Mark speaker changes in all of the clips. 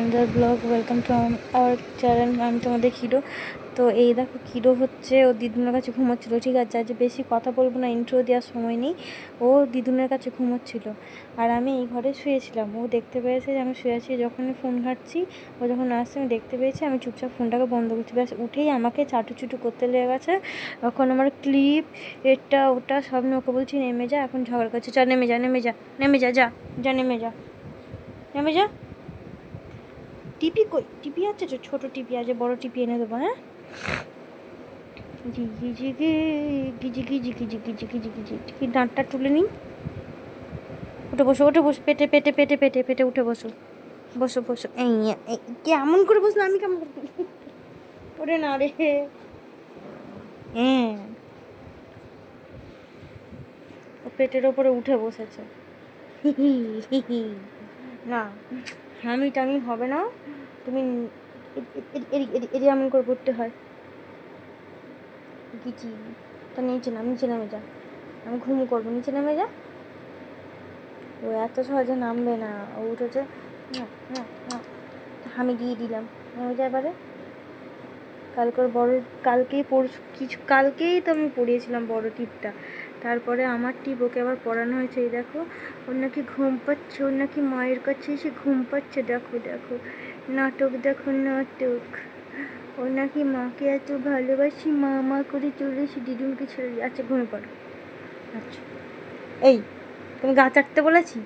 Speaker 1: Another blog. Welcome to our channel. আমি তোমাদের kiddo. তো এই দেখো, কিডো হচ্ছে ও দিদুনের কাছে ঘুমোচ্ছিল, ঠিক আছে? আজ বেশি কথা বলবো না, ইন্ট্রো দেওয়ার সময় নেই। ও দিদুনের কাছে ঘুমোচ্ছিল আর আমি এই ঘরে শুয়েছিলাম। ও দেখতে পেয়েছে যে আমি শুয়ে আছি, যখনই ফোন ঘাঁটছি ও যখন আসছে আমি দেখতে পেয়েছি, আমি চুপচাপ ফোনটাকে বন্ধ করছি। ব্যাস উঠেই আমাকে চাটুচুটু করতে লেগে গেছে। এখন আমার ক্লিপ এটা ওটা সব নিয়ে ওকে বলছি নেমে যা, এখন ঝগড়া করছে। চল নেমে যা, নেমে যা, নেমে যা, যা যা, নেমে যা, নেমে যা। টিপি কই? টিপি আছে তো, ছোটো টিপি আছে, বড় টিপি এনে দেবো। হ্যাঁ, জিগি জিগি গিজি গিজি গিজি গিজি গিজি গিজি কি দাঁতটা তুলে নিই। উঠে বসো, উঠে বসো, পেটে পেটে পেটে পেটে পেটে উঠে বসো, বসো বসো। এই কেমন করে বসলো? আমি কেমন করে? ওরে না রে, হ্যাঁ ও পেটের ওপরে উঠে বসেছে। না, হামি টামি হবে না। তুমি এদি এমন করে পড়তে হয়। গিজি তা নিচে নাম, নিচে নামে যা, আমি ঘুমু করবো, নিচে নামে যা। ও এত সহজে নামবে না, ও উঠেছে। না না না, আমি দিয়ে দিলাম, নেমে যা এবারে। কালকের বড়, কালকেই পরশু কিছু কালকেই তো আমি পড়িয়েছিলাম বড় টিপটা, তারপরে আমার টিপ ওকে আবার পড়ানো হয়েছে। এই দেখো, ওর নাকি ঘুম পাচ্ছে, ওর নাকি মায়ের কাছে এসে ঘুম পাচ্ছে। দেখো দেখো, নাটক দেখো নাটক। ওর নাকি মাকে এত ভালোবাসি, মা মা করে চলে এসে দিদুনকে ছেড়ে দিয়ে। আচ্ছা ঘুমিয়ে পড়ো। আচ্ছা এই, তুমি গা চাটতে বলেছি?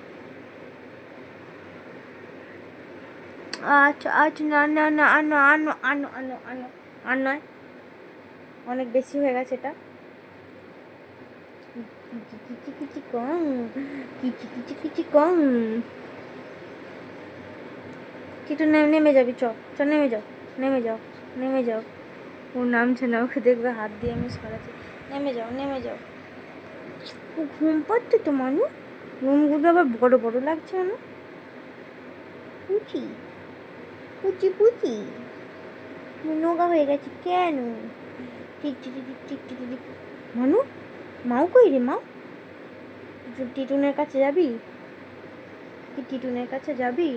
Speaker 1: আচ্ছা আচ্ছা, না না না, আনো আনো আনো আনো আনো, আর নয়, অনেক বেশি হয়ে গেছে এটা। কিচি কিচি কম, কিচি কিচি কিচি কম। কিছু নেমে যাবি, চ চ, নেমে যাও, নেমে যাও, নেমে যাও। ও নামছে না, ওকে দেখবে হাত দিয়ে আমি সরাচ্ছি। নেমে যাও, নেমে যাও। ও ঘুম পাচ্ছে তো মানু, ঘুমগুলো আবার বড় বড় লাগছে না? পুচি পুচি পুচি নোগা হয়ে গেছে কেন? ঠিক ঠিক ঠিক ঠিক ঠিক ঠিক। মানু, মাও কই রে? মা, টিটুনের কাছে যাবি? কি টিটুনের কাছে যাবি?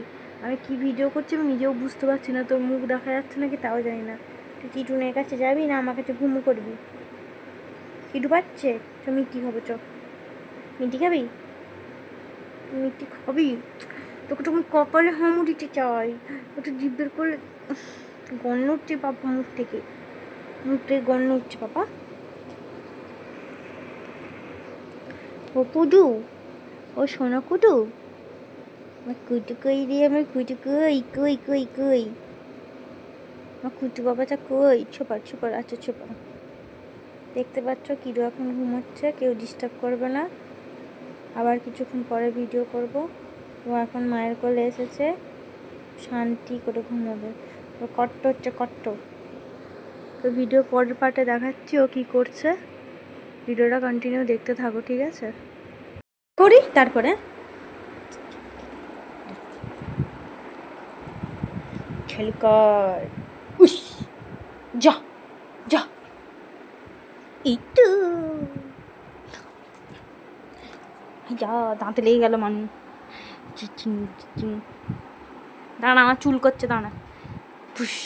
Speaker 1: আমি কি ভিডিও করছি আমি নিজেও বুঝতে পারছি না, তোর মুখ দেখা যাচ্ছে নাকি তাও জানি না। তুই টিটুনের কাছে যাবি না আমার কাছে ঘুমু করবি? খিদু পাচ্ছে? চ মিষ্টি খাবো, চ। মিষ্টি খাবি? মিষ্টি খাবি? তোকে তখন কপালে হামু দিতে চাই, ওটা জিভ করলে গন্ধ উঠছে পাপা মুখ থেকে, মুখ থেকে গন্ধ উঠছে পাপা। ও কুদু, ও সোনা কুদু, আমার কুটু কই রে, আমার কুটু কই কই কই কই, আমার কুটু বাবাটা কই? ছোপার ছোপার, আচ্ছা ছোপার। দেখতে পাচ্ছ কিরু এখন ঘুমাচ্ছে, কেউ ডিস্টার্ব করবে না। আবার কিছুক্ষণ পরে ভিডিও করব। ও এখন মায়ের কোলে এসেছে, শান্তি করে ঘুমাবে। ও কট্ট হচ্ছে, কট্ট। তো ভিডিও পরের পার্টে দেখাচ্ছি ও কী করছে। ভিডিওটা কন্টিনিউ দেখতে থাকো, ঠিক আছে? করি তারপরে খেলকার উস, যা যা, একটু যা, দাঁতে লেগে গেল মানু। চিচিং চিচিং, দাঁড়া আমার চুল করছে, দাঁড়া। ফুস,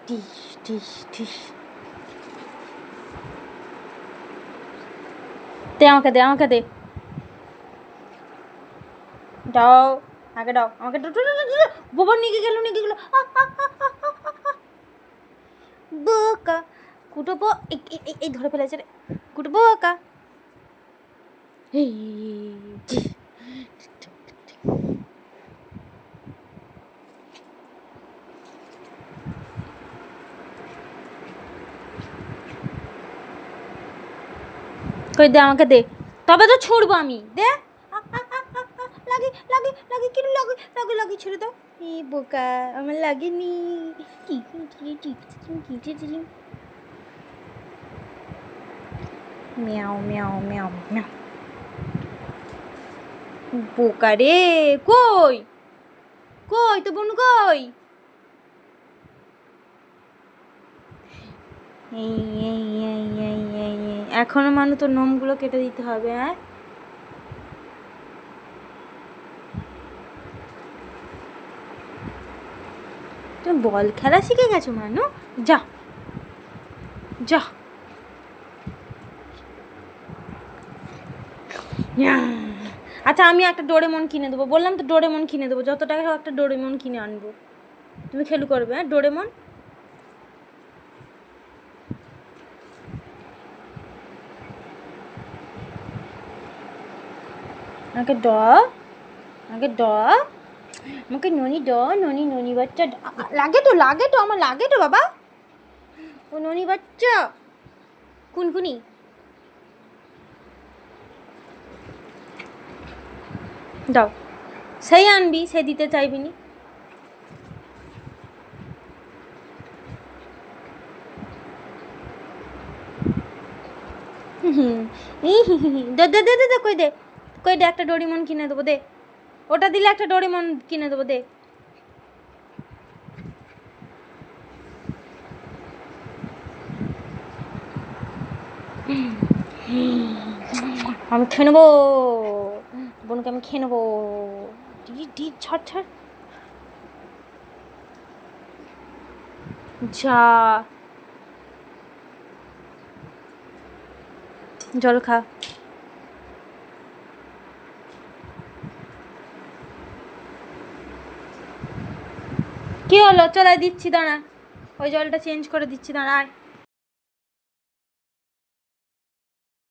Speaker 1: টিস টিস টিস। দে আমাকে, দে আমাকে, দে, দাও আগে, দাও আমাকে। বাবা নিয়ে গেল, নিয়ে গেল। বোকা কুটবো, এই ধরে ফেলেছে রে, কুটবো বোকা। এই কই, দে আমাকে, দে, তবে তো ছুঁড়বো আমি, দে। লাগে লাগে লাগে, কি লাগে লাগে লাগে, ছেড়ে দাও। এই বোকা, আমার লাগেনি। মিয়াও মিয়াও মিয়াও মিয়াও। বোকা রে, কই কই তো বোন, কই? এই এই এই এই এই এই, এখনো মানু তোর নোমগুলো কেটে দিতে হবে। হ্যাঁ, তুমি বল খেলা শিখে গেছো মানু? যা যা। আচ্ছা আমি একটা ডোরেমন কিনে দেবো, বললাম তো ডোরেমন কিনে দেবো, যত টাকা হোক একটা ডোরেমন কিনে আনবো, তুমি খেলু করবে। হ্যাঁ ডোরেমন। আমাকে ড, আমাকে ড, আমাকে ননি ড, ননি ননি বাচ্চা। লাগে তো লাগে তো, আমার লাগে তো বাবা। ও ননি বাচ্চা কুনকুনি। দাও, সেই আনবি, সে দিতে চাইবি নি। দে দে দে দে, কই দে, কই দে, একটা ডোরেমন কিনে দেবো দে, ওটা দিলে একটা ডোরেমন কিনে দেবো দে। আমি খেয়ে নেবো, বোনকে আমি খেয়ে নেবো। ছাড় ছাড়, যা জল খা। কি হলো? চলে দিচ্ছি, দাঁড়া, ওই জলটা চেঞ্জ করে দিচ্ছি, দাঁড়ায়।